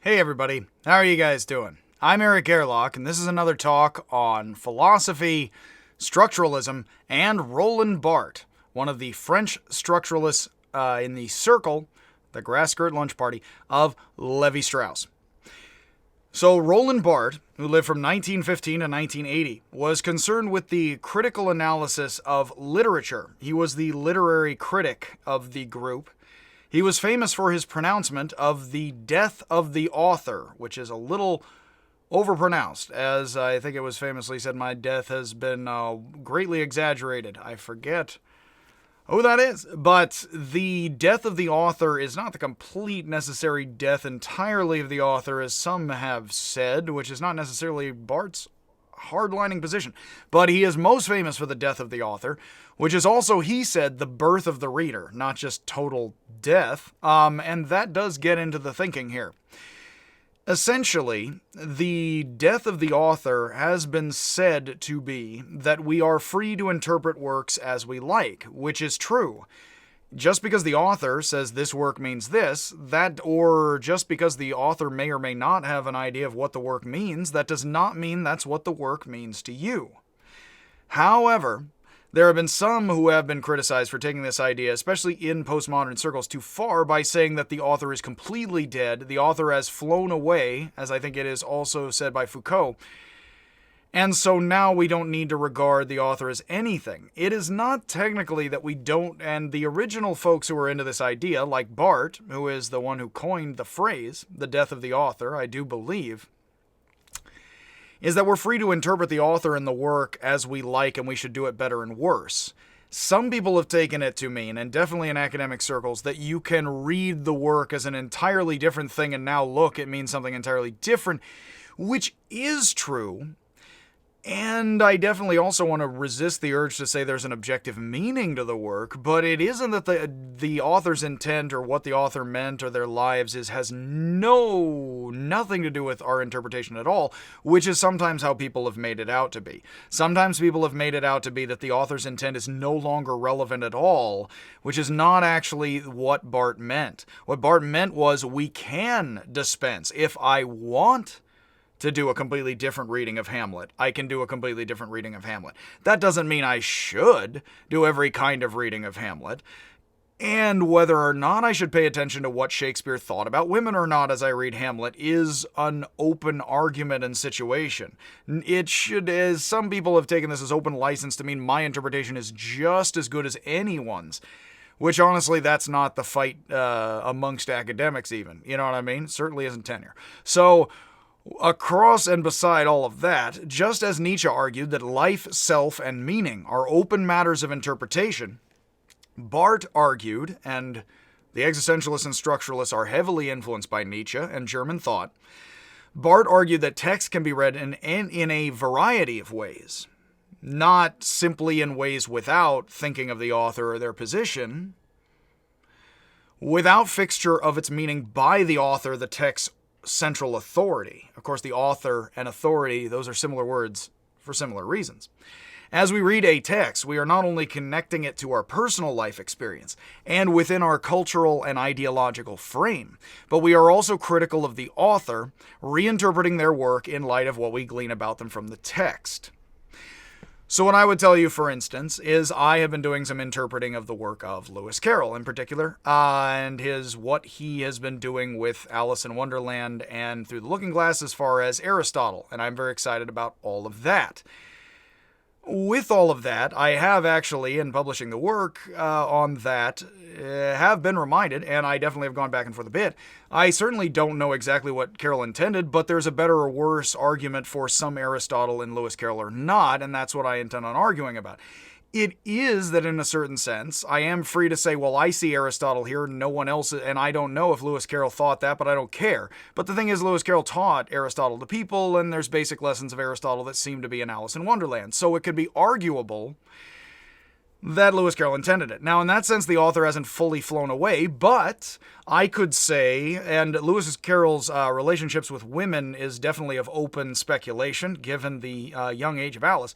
Hey everybody, how are you guys doing? I'm Eric Gerlach, and this is another talk on philosophy, structuralism, and Roland Barthes, one of the French structuralists in the circle, the grass skirt lunch party, of Lévi-Strauss. So Roland Barthes, who lived from 1915 to 1980, was concerned with the critical analysis of literature. He was the literary critic of the group. He was famous for his pronouncement of the death of the author, which is a little overpronounced. As I think it was famously said, my death has been greatly exaggerated. I forget who that is. But the death of the author is not the complete necessary death entirely of the author, as some have said, which is not necessarily Barthes' hardlining position. But he is most famous for the death of the author, which is also, he said, the birth of the reader, not just total death. And that does get into the thinking here. Essentially, the death of the author has been said to be that we are free to interpret works as we like, which is true. Just because the author says this work means this, or just because the author may or may not have an idea of what the work means, that does not mean that's what the work means to you. However, there have been some who have been criticized for taking this idea, especially in postmodern circles, too far by saying that the author is completely dead, the author has flown away, as I think it is also said by Foucault, and so now we don't need to regard the author as anything. It is not technically that we don't, and the original folks who were into this idea, like Barthes, who is the one who coined the phrase, the death of the author, I do believe, is that we're free to interpret the author and the work as we like, and we should do it better and worse. Some people have taken it to mean, and definitely in academic circles, that you can read the work as an entirely different thing, and now look, it means something entirely different, which is true. And I definitely also want to resist the urge to say there's an objective meaning to the work, but it isn't that the author's intent or what the author meant or their lives has nothing to do with our interpretation at all, which is sometimes how people have made it out to be. Sometimes people have made it out to be that the author's intent is no longer relevant at all, which is not actually what Barthes meant. What Barthes meant was we can dispense. If I want to do a completely different reading of Hamlet, I can do a completely different reading of Hamlet. That doesn't mean I should do every kind of reading of Hamlet. And whether or not I should pay attention to what Shakespeare thought about women or not as I read Hamlet is an open argument and situation. It should, as some people have taken this as open license to mean my interpretation is just as good as anyone's. Which, honestly, that's not the fight amongst academics even. You know what I mean? Certainly isn't tenure. So across and beside all of that, just as Nietzsche argued that life, self, and meaning are open matters of interpretation, Barthes argued, and the existentialists and structuralists are heavily influenced by Nietzsche and German thought, Barthes argued that text can be read in a variety of ways, not simply in ways without thinking of the author or their position, without fixture of its meaning by the author, the text's central authority. Of course, the author and authority, those are similar words for similar reasons. As we read a text, we are not only connecting it to our personal life experience and within our cultural and ideological frame, but we are also critical of the author, reinterpreting their work in light of what we glean about them from the text. So what I would tell you, for instance, is I have been doing some interpreting of the work of Lewis Carroll in particular, and what he has been doing with Alice in Wonderland and Through the Looking Glass as far as Aristotle, and I'm very excited about all of that. With all of that, I have actually, in publishing the work on that, have been reminded, and I definitely have gone back and forth a bit. I certainly don't know exactly what Carroll intended, but there's a better or worse argument for some Aristotle in Lewis Carroll or not, and that's what I intend on arguing about. It is that in a certain sense, I am free to say, well, I see Aristotle here, no one else, and I don't know if Lewis Carroll thought that, but I don't care. But the thing is, Lewis Carroll taught Aristotle to people, and there's basic lessons of Aristotle that seem to be in Alice in Wonderland. So it could be arguable that Lewis Carroll intended it. Now, in that sense, the author hasn't fully flown away, but I could say, and Lewis Carroll's relationships with women is definitely of open speculation, given the young age of Alice.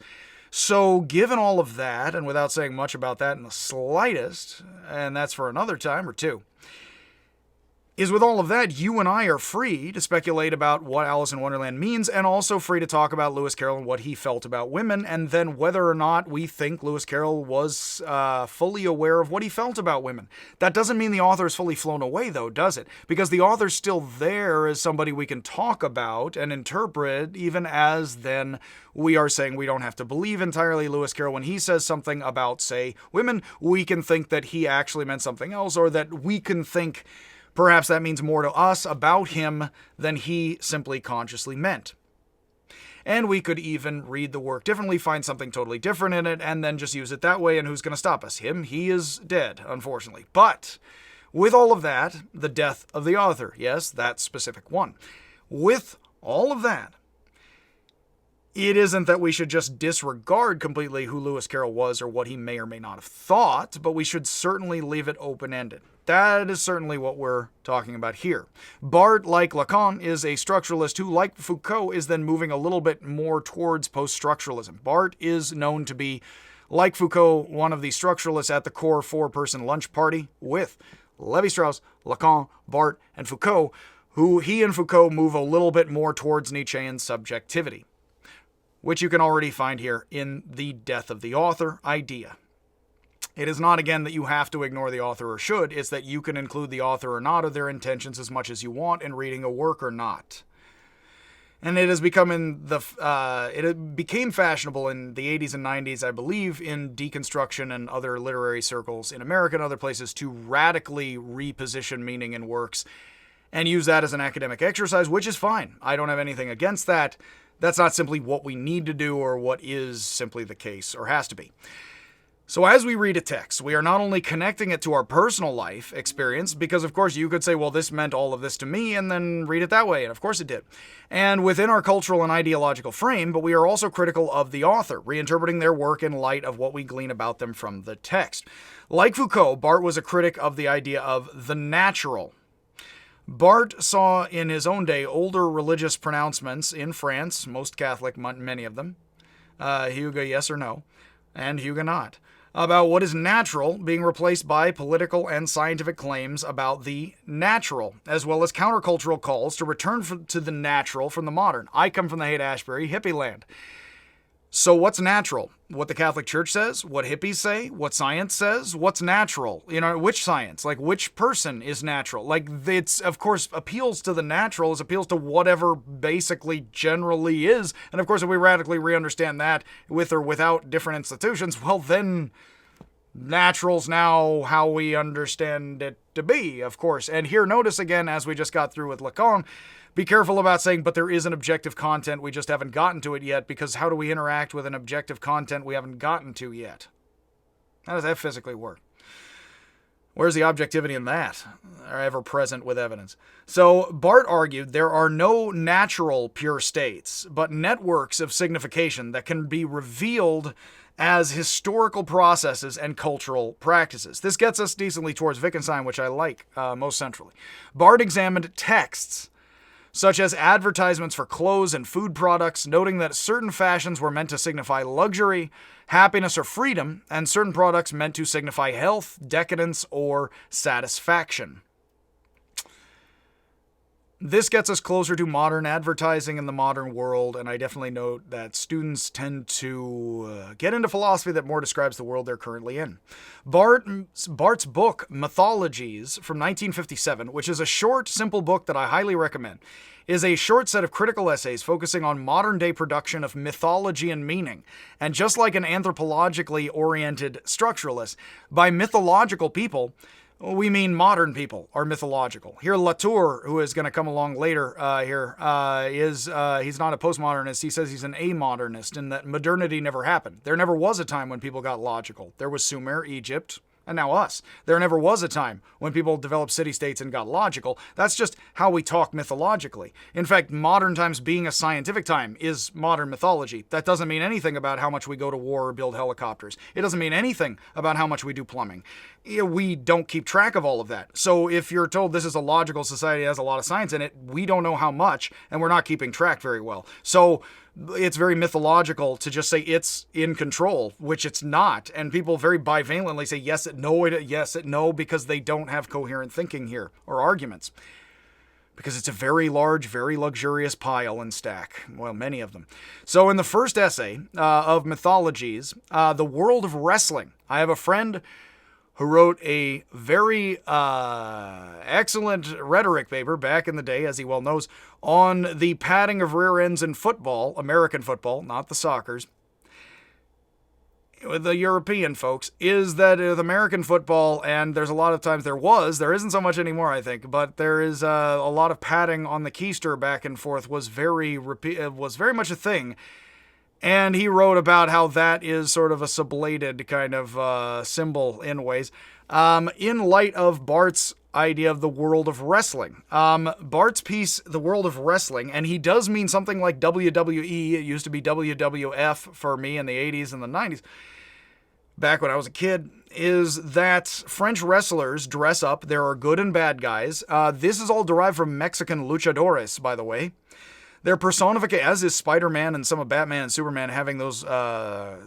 So given all of that, and without saying much about that in the slightest, and that's for another time or two, is with all of that, you and I are free to speculate about what Alice in Wonderland means, and also free to talk about Lewis Carroll and what he felt about women, and then whether or not we think Lewis Carroll was fully aware of what he felt about women. That doesn't mean the author is fully flown away, though, does it? Because the author's still there as somebody we can talk about and interpret, even as then we are saying we don't have to believe entirely Lewis Carroll. When he says something about, say, women, we can think that he actually meant something else, or that we can think perhaps that means more to us about him than he simply consciously meant. And we could even read the work differently, find something totally different in it, and then just use it that way, and who's going to stop us? Him? He is dead, unfortunately. But with all of that, the death of the author, yes, that specific one. With all of that, it isn't that we should just disregard completely who Lewis Carroll was or what he may or may not have thought, but we should certainly leave it open-ended. That is certainly what we're talking about here. Barthes, like Lacan, is a structuralist who, like Foucault, is then moving a little bit more towards post-structuralism. Barthes is known to be, like Foucault, one of the structuralists at the core four-person lunch party with Lévi-Strauss, Lacan, Barthes, and Foucault, who he and Foucault move a little bit more towards Nietzschean subjectivity, which you can already find here in the death of the author idea. It is not, again, that you have to ignore the author or should. It's that you can include the author or not of their intentions as much as you want in reading a work or not. And it has become it became fashionable in the 80s and 90s, I believe, in deconstruction and other literary circles in America and other places to radically reposition meaning in works and use that as an academic exercise, which is fine. I don't have anything against that. That's not simply what we need to do or what is simply the case or has to be. So as we read a text, we are not only connecting it to our personal life experience, because of course you could say, well, this meant all of this to me, and then read it that way, and of course it did. And within our cultural and ideological frame, but we are also critical of the author, reinterpreting their work in light of what we glean about them from the text. Like Foucault, Barthes was a critic of the idea of the natural. Barthes saw in his own day older religious pronouncements in France, most Catholic, many of them, Hugues yes or no, and Hugues not, about what is natural being replaced by political and scientific claims about the natural, as well as countercultural calls to return to the natural from the modern. I come from the Haight-Ashbury hippie land. So what's natural? What the Catholic Church says? What hippies say? What science says? What's natural? Which science? Like, which person is natural? Like, it's, of course, appeals to the natural as appeals to whatever basically generally is. And, of course, if we radically re-understand that with or without different institutions, well, then natural's now how we understand it to be, of course. And here, notice again, as we just got through with Lacan, be careful about saying, but there is an objective content, we just haven't gotten to it yet, because how do we interact with an objective content we haven't gotten to yet? How does that physically work? Where's the objectivity in that? Are ever present with evidence? So Barthes argued there are no natural pure states, but networks of signification that can be revealed as historical processes and cultural practices. This gets us decently towards Wittgenstein, which I like most centrally. Barthes examined texts such as advertisements for clothes and food products, noting that certain fashions were meant to signify luxury, happiness, or freedom, and certain products meant to signify health, decadence, or satisfaction. This gets us closer to modern advertising in the modern world, and I definitely note that students tend to get into philosophy that more describes the world they're currently in. Barthes' book, Mythologies, from 1957, which is a short, simple book that I highly recommend, is a short set of critical essays focusing on modern-day production of mythology and meaning. And just like an anthropologically oriented structuralist, by mythological people, we mean modern people are mythological. Here, Latour, who is going to come along later he's not a postmodernist. He says he's an amodernist, and that modernity never happened. There never was a time when people got logical. There was Sumer, Egypt, and now us. There never was a time when people developed city-states and got logical. That's just how we talk mythologically. In fact, modern times being a scientific time is modern mythology. That doesn't mean anything about how much we go to war or build helicopters. It doesn't mean anything about how much we do plumbing. we don't keep track of all of that. So if you're told this is a logical society that has a lot of science in it, we don't know how much, and we're not keeping track very well. So it's very mythological to just say it's in control, which it's not. And people very bivalently say yes, no, because they don't have coherent thinking here or arguments. Because it's a very large, very luxurious pile and stack. Well, many of them. So in the first essay of Mythologies, the world of wrestling, I have a friend who wrote a very excellent rhetoric paper back in the day, as he well knows, on the padding of rear ends in football, American football, not the soccer's. With the European folks, is that with American football, and there's a lot of times there isn't so much anymore, I think, but there is a lot of padding on the keister back and forth was very much a thing. And he wrote about how that is sort of a sublated kind of symbol in ways, in light of Barthes' idea of the world of wrestling. Barthes' piece, The World of Wrestling, and he does mean something like WWE. It used to be WWF for me in the 80s and the 90s, back when I was a kid, is that French wrestlers dress up. There are good and bad guys. This is all derived from Mexican luchadores, by the way. Their personification, as is Spider-Man and some of Batman and Superman having those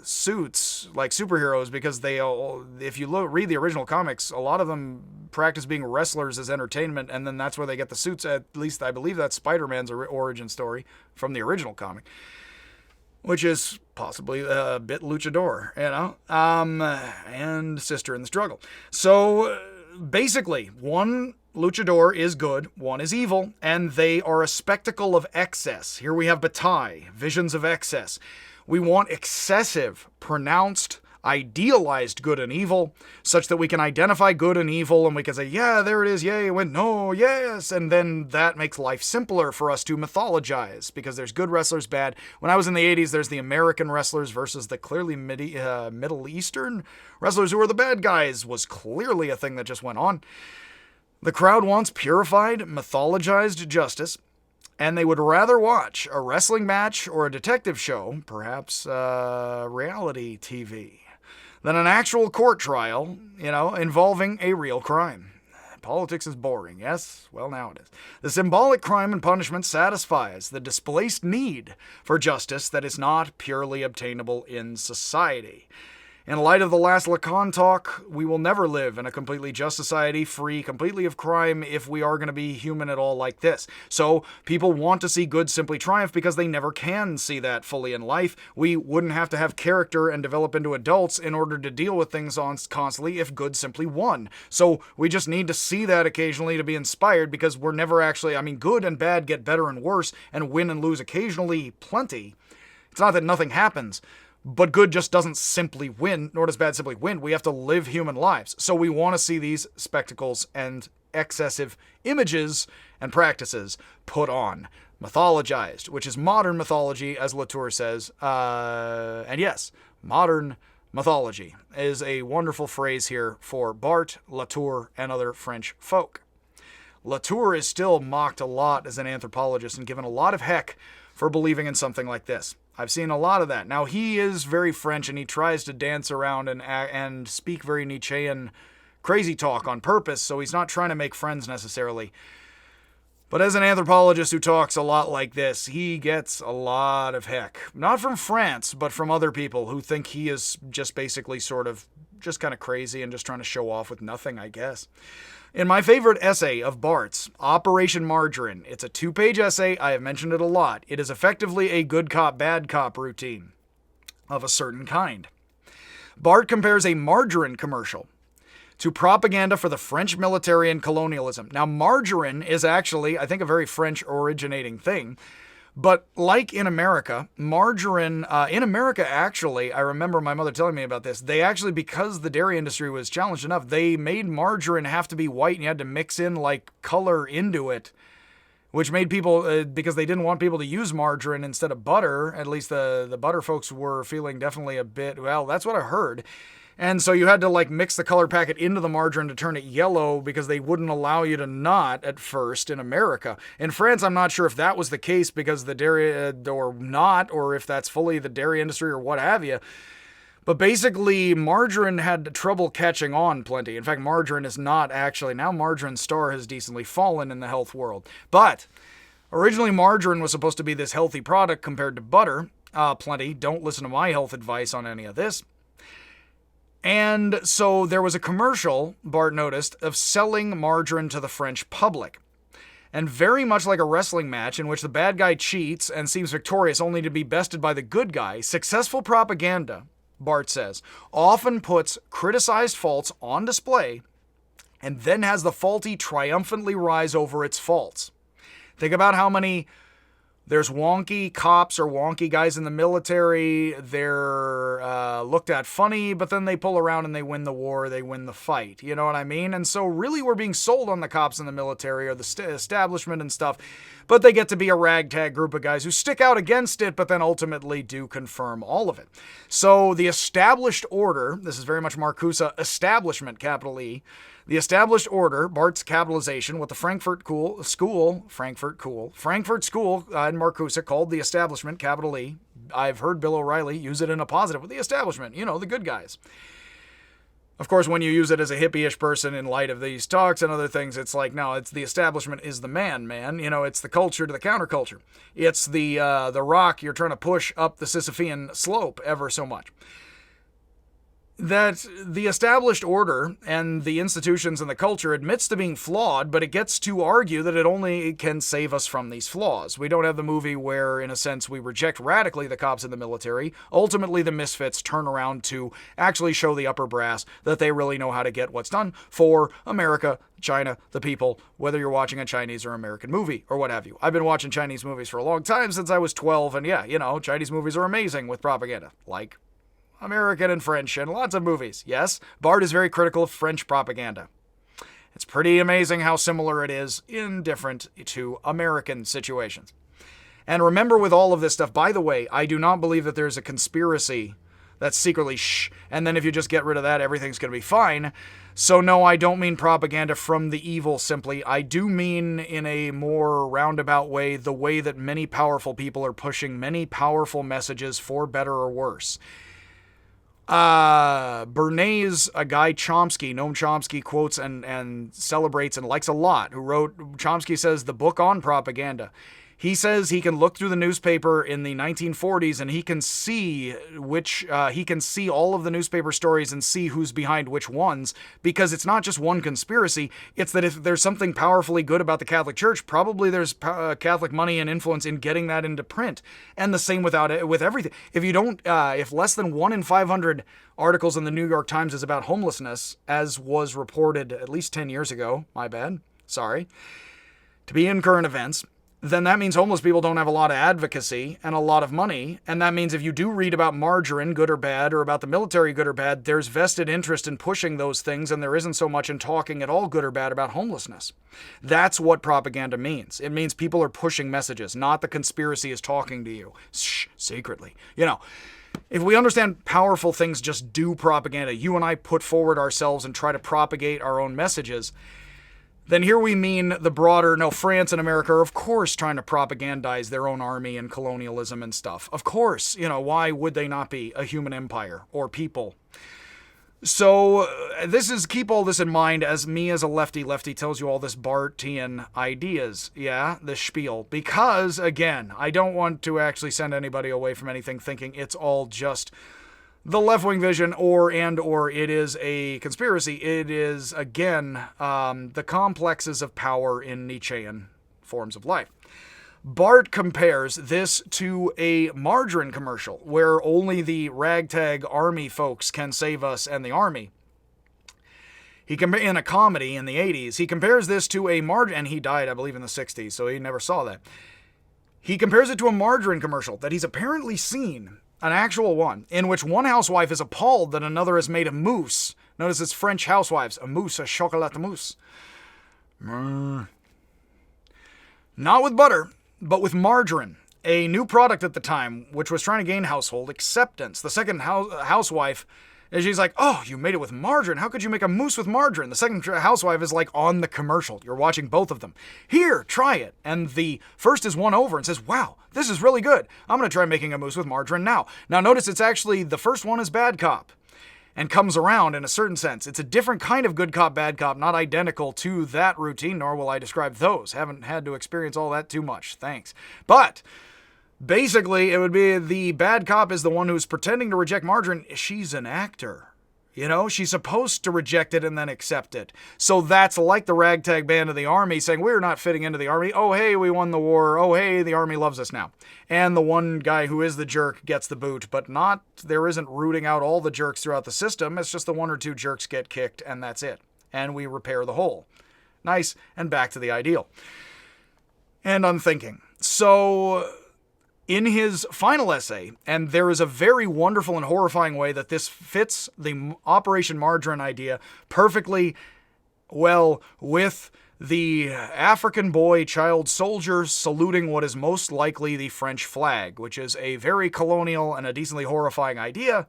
suits like superheroes, because they all, if you read the original comics, a lot of them practice being wrestlers as entertainment, and then that's where they get the suits. At least I believe that's Spider-Man's origin story from the original comic, which is possibly a bit luchador, and sister in the struggle. So basically, one luchador is good, one is evil, and they are a spectacle of excess. Here we have Bataille, visions of excess. We want excessive, pronounced, idealized good and evil, such that we can identify good and evil, and we can say, yeah, there it is, yay, it went, no, yes, and then that makes life simpler for us to mythologize, because there's good wrestlers, bad. When I was in the 80s, there's the American wrestlers versus the clearly Middle Eastern wrestlers who were the bad guys, was clearly a thing that just went on. The crowd wants purified, mythologized justice, and they would rather watch a wrestling match or a detective show, perhaps reality TV, than an actual court trial, involving a real crime. Politics is boring, yes? Well, now it is. The symbolic crime and punishment satisfies the displaced need for justice that is not purely obtainable in society. In light of the last Lacan talk, we will never live in a completely just society, free completely of crime, if we are going to be human at all like this. So people want to see good simply triumph because they never can see that fully in life. We wouldn't have to have character and develop into adults in order to deal with things constantly if good simply won. So we just need to see that occasionally to be inspired, because we're never actually, good and bad get better and worse, and win and lose occasionally plenty. It's not that nothing happens, but good just doesn't simply win, nor does bad simply win. We have to live human lives. So we want to see these spectacles and excessive images and practices put on, mythologized, which is modern mythology, as Latour says. And yes, modern mythology is a wonderful phrase here for Barthes, Latour, and other French folk. Latour is still mocked a lot as an anthropologist and given a lot of heck for believing in something like this. I've seen a lot of that. Now, he is very French, and he tries to dance around and speak very Nietzschean crazy talk on purpose, so he's not trying to make friends necessarily. But as an anthropologist who talks a lot like this, he gets a lot of heck. Not from France, but from other people who think he is just basically sort of just kind of crazy and just trying to show off with nothing, I guess. In my favorite essay of Barthes, Operation Margarine, it's a 2-page essay. I have mentioned it a lot. It is effectively a good cop, bad cop routine of a certain kind. Barthes compares a margarine commercial to propaganda for the French military and colonialism. Now, margarine is actually, I think, a very French originating thing. But like in America, margarine, in America, actually, I remember my mother telling me about this, they actually, because the dairy industry was challenged enough, they made margarine have to be white, and you had to mix in, color into it, which made people, because they didn't want people to use margarine instead of butter, at least the butter folks were feeling definitely a bit, well, that's what I heard. And so you had to mix the color packet into the margarine to turn it yellow, because they wouldn't allow you to not at first in America. In France, I'm not sure if that was the case because the dairy or not, or if that's fully the dairy industry or what have you. But basically, margarine had trouble catching on plenty. In fact, margarine is not actually, now margarine's star has decently fallen in the health world. But originally, margarine was supposed to be this healthy product compared to butter. Plenty. Don't listen to my health advice on any of this. And so there was a commercial, Bart noticed, of selling margarine to the French public. And very much like a wrestling match in which the bad guy cheats and seems victorious only to be bested by the good guy, successful propaganda, Barthes says, often puts criticized faults on display and then has the faulty triumphantly rise over its faults. Think about how many there's wonky cops or wonky guys in the military. They're looked at funny, but then they pull around and they win the war, they win the fight. You know what I mean? And so really we're being sold on the cops in the military or the establishment and stuff, but they get to be a ragtag group of guys who stick out against it, but then ultimately do confirm all of it. So the established order, this is very much Marcuse establishment, capital E, the established order, Barthes capitalization, what the Frankfurt School in Marcuse called the establishment, capital E. I've heard Bill O'Reilly use it in a positive with the establishment, you know, the good guys. Of course, when you use it as a hippie-ish person in light of these talks and other things, it's like, no, it's the establishment is the man. You know, it's the culture to the counterculture. It's the rock you're trying to push up the Sisyphean slope ever so much. That the established order and the institutions and the culture admits to being flawed, but it gets to argue that it only can save us from these flaws. We don't have the movie where, in a sense, we reject radically the cops in the military. Ultimately, the misfits turn around to actually show the upper brass that they really know how to get what's done for America, China, the people, whether you're watching a Chinese or American movie or what have you. I've been watching Chinese movies for a long time, since I was 12, and yeah, you know, Chinese movies are amazing with propaganda. Like American and French and lots of movies. Yes, Barthes is very critical of French propaganda. It's pretty amazing how similar it is in different to American situations. And remember with all of this stuff, by the way, I do not believe that there's a conspiracy that's secretly and then if you just get rid of that, everything's going to be fine. So no, I don't mean propaganda from the evil simply. I do mean in a more roundabout way, the way that many powerful people are pushing many powerful messages for better or worse. Bernays, a guy Noam Chomsky quotes and celebrates and likes a lot, who wrote, Chomsky says, the book on propaganda. He says he can look through the newspaper in the 1940s and he can see all of the newspaper stories and see who's behind which ones, because it's not just one conspiracy. It's that if there's something powerfully good about the Catholic Church, probably there's Catholic money and influence in getting that into print. And the same with everything. If less than 1 in 500 articles in the New York Times is about homelessness, as was reported at least 10 years ago, my bad, sorry, to be in current events, then that means homeless people don't have a lot of advocacy and a lot of money. And that means if you do read about margarine, good or bad, or about the military, good or bad, there's vested interest in pushing those things, and there isn't so much in talking at all, good or bad, about homelessness. That's what propaganda means. It means people are pushing messages, not the conspiracy is talking to you. Secretly. You know, if we understand powerful things just do propaganda, you and I put forward ourselves and try to propagate our own messages, then here we mean the broader, France and America are of course trying to propagandize their own army and colonialism and stuff. Of course, why would they not be a human empire or people? So keep all this in mind as me as a lefty tells you all this Barthian ideas, this spiel. Because, again, I don't want to actually send anybody away from anything thinking it's all just the left-wing vision or it is a conspiracy. It is, again, the complexes of power in Nietzschean forms of life. Barthes compares this to a margarine commercial where only the ragtag army folks can save us and the army. In a comedy in the 80s, he compares this to a margarine, and he died, I believe, in the 60s, so he never saw that. He compares it to a margarine commercial that he's apparently seen, an actual one, in which one housewife is appalled that another has made a mousse. Notice it's French housewives, a mousse, a chocolat mousse. Not with butter, but with margarine, a new product at the time, which was trying to gain household acceptance. The second housewife And she's like, oh, you made it with margarine. How could you make a mousse with margarine? The second housewife is like on the commercial. You're watching both of them. Here, try it. And the first is won over and says, wow, this is really good. I'm going to try making a mousse with margarine now. Now notice it's actually, the first one is bad cop and comes around in a certain sense. It's a different kind of good cop, bad cop, not identical to that routine, nor will I describe those. Haven't had to experience all that too much. Thanks. But basically, it would be the bad cop is the one who's pretending to reject margarine. She's an actor. You know, she's supposed to reject it and then accept it. So that's like the ragtag band of the army saying, we're not fitting into the army. Oh, hey, we won the war. Oh, hey, the army loves us now. And the one guy who is the jerk gets the boot, but there isn't rooting out all the jerks throughout the system. It's just the one or two jerks get kicked and that's it. And we repair the whole. Nice, and back to the ideal. And unthinking. So in his final essay, and there is a very wonderful and horrifying way that this fits the Operation Margarine idea perfectly well with the African boy child soldier saluting what is most likely the French flag, which is a very colonial and a decently horrifying idea,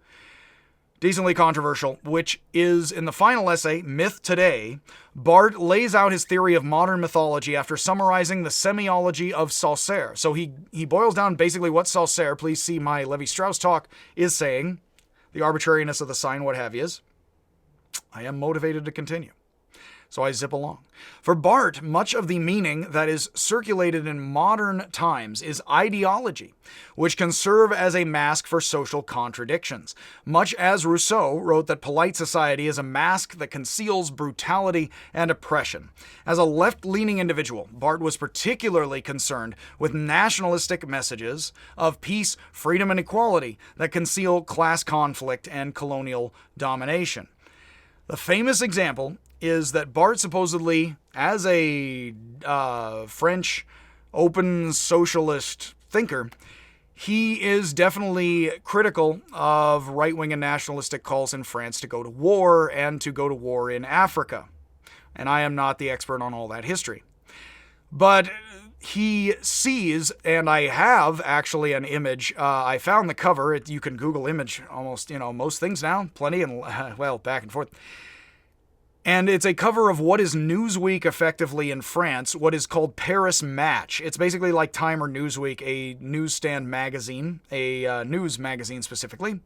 decently controversial, which is, in the final essay, Myth Today, Barthes lays out his theory of modern mythology after summarizing the semiology of Saussure. So he boils down basically what Saussure, please see my Levi-Strauss talk, is saying, the arbitrariness of the sign, what have yous. I am motivated to continue. So I zip along. For Barthes, much of the meaning that is circulated in modern times is ideology, which can serve as a mask for social contradictions, much as Rousseau wrote that polite society is a mask that conceals brutality and oppression. As a left-leaning individual, Barthes was particularly concerned with nationalistic messages of peace, freedom, and equality that conceal class conflict and colonial domination. The famous example is that Barthes supposedly, as a French open socialist thinker, he is definitely critical of right-wing and nationalistic calls in France to go to war and to go to war in Africa. And I am not the expert on all that history. But he sees, and I have actually an image, I found the cover, you can Google image almost, most things now, plenty, and back and forth. And it's a cover of what is Newsweek effectively in France, what is called Paris Match. It's basically like Time or Newsweek, a newsstand magazine, a news magazine specifically.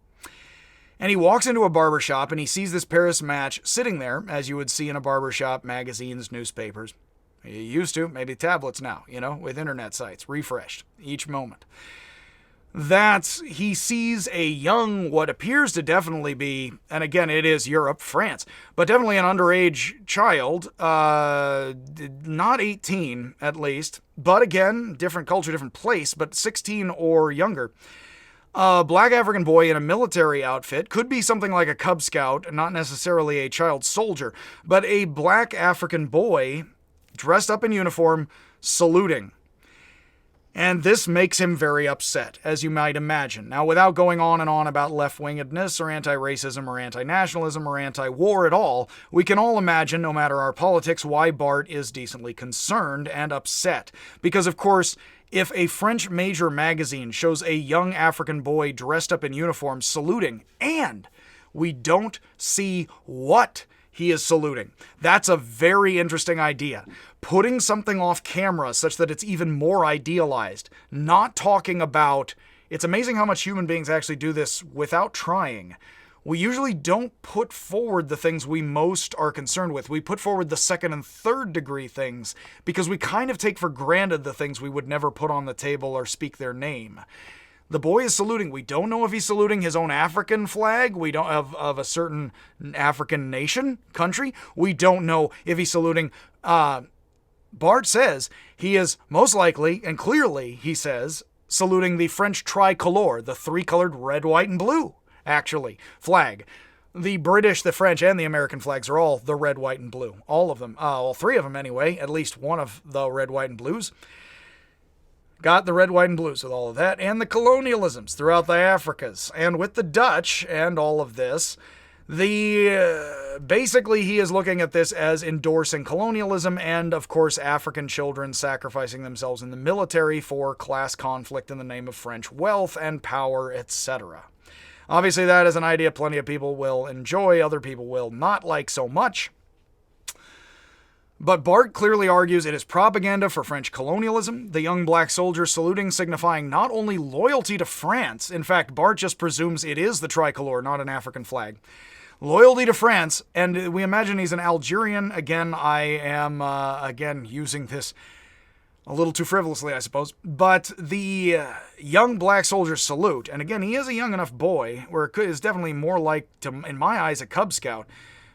And he walks into a barbershop and he sees this Paris Match sitting there, as you would see in a barbershop, magazines, newspapers. You used to, maybe tablets now, with internet sites, refreshed each moment. That he sees a young, what appears to definitely be, and again, it is Europe, France, but definitely an underage child, not 18 at least, but again, different culture, different place, but 16 or younger. A black African boy in a military outfit, could be something like a Cub Scout, not necessarily a child soldier, but a black African boy dressed up in uniform, saluting. And this makes him very upset, as you might imagine. Now, without going on and on about left-wingedness or anti-racism or anti-nationalism or anti-war at all, we can all imagine, no matter our politics, why Barthes is decently concerned and upset. Because, of course, if a French major magazine shows a young African boy dressed up in uniform saluting, and we don't see what he is saluting. That's a very interesting idea. Putting something off camera such that it's even more idealized. Not talking about... It's amazing how much human beings actually do this without trying. We usually don't put forward the things we most are concerned with. We put forward the second and third degree things because we kind of take for granted the things we would never put on the table or speak their name. The boy is saluting. We don't know if he's saluting his own African flag. We don't of a certain African nation, country. We don't know if he's saluting. Barthes says he is most likely, and clearly he says, saluting the French tricolor, the three-colored red, white, and blue, actually, flag. The British, the French, and the American flags are all the red, white, and blue. All of them. All three of them anyway. At least one of the red, white, and blues. Got the red, white, and blues with all of that, and the colonialisms throughout the Africas, and with the Dutch and all of this. Basically, he is looking at this as endorsing colonialism and, of course, African children sacrificing themselves in the military for class conflict in the name of French wealth and power, etc. Obviously, that is an idea plenty of people will enjoy, other people will not like so much. But Barthes clearly argues it is propaganda for French colonialism, the young black soldiers saluting signifying not only loyalty to France, in fact, Barthes just presumes it is the tricolor, not an African flag, loyalty to France, and we imagine he's an Algerian. Again, I am, using this a little too frivolously, I suppose, but the young black soldiers salute, and again, he is a young enough boy, where it is definitely more like, in my eyes, a Cub Scout,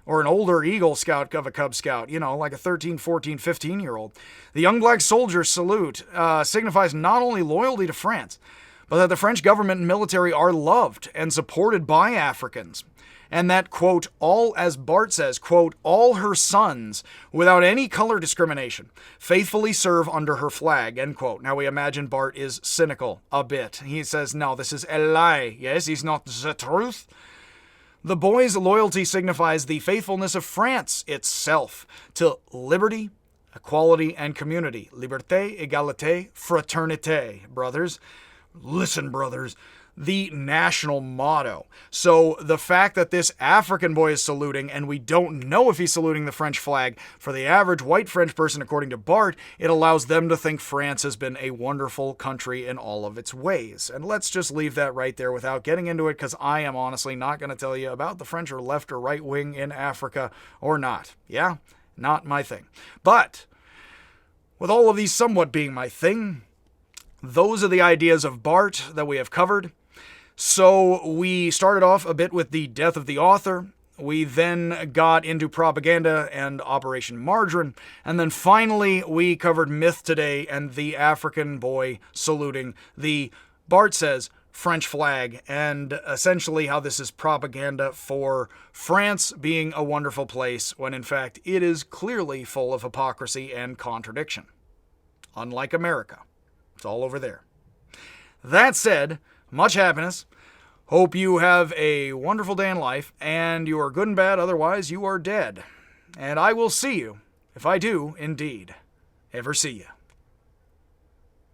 or an older Eagle Scout of a Cub Scout, like a 13, 14, 15-year-old. The young black soldiers salute signifies not only loyalty to France, but that the French government and military are loved and supported by Africans. And that, quote, as Barthes says, quote, all her sons, without any color discrimination, faithfully serve under her flag, end quote. Now we imagine Barthes is cynical a bit. He says, no, this is a lie. Yes, he's not the truth. The boy's loyalty signifies the faithfulness of France itself to liberty, equality, and community. Liberté, égalité, fraternité, brothers. Listen, brothers. The national motto. So the fact that this African boy is saluting, and we don't know if he's saluting the French flag, for the average white French person, according to Barthes, it allows them to think France has been a wonderful country in all of its ways. And let's just leave that right there without getting into it, because I am honestly not going to tell you about the French or left or right wing in Africa or not. Yeah, not my thing. But with all of these somewhat being my thing, those are the ideas of Barthes that we have covered. So we started off a bit with the death of the author. We then got into propaganda and Operation Margarine. And then finally, we covered myth today and the African boy saluting the, Barthes says, French flag, and essentially how this is propaganda for France being a wonderful place when in fact it is clearly full of hypocrisy and contradiction. Unlike America. It's all over there. That said, much happiness. Hope you have a wonderful day in life, and you are good and bad, otherwise you are dead. And I will see you, if I do, indeed, ever see you.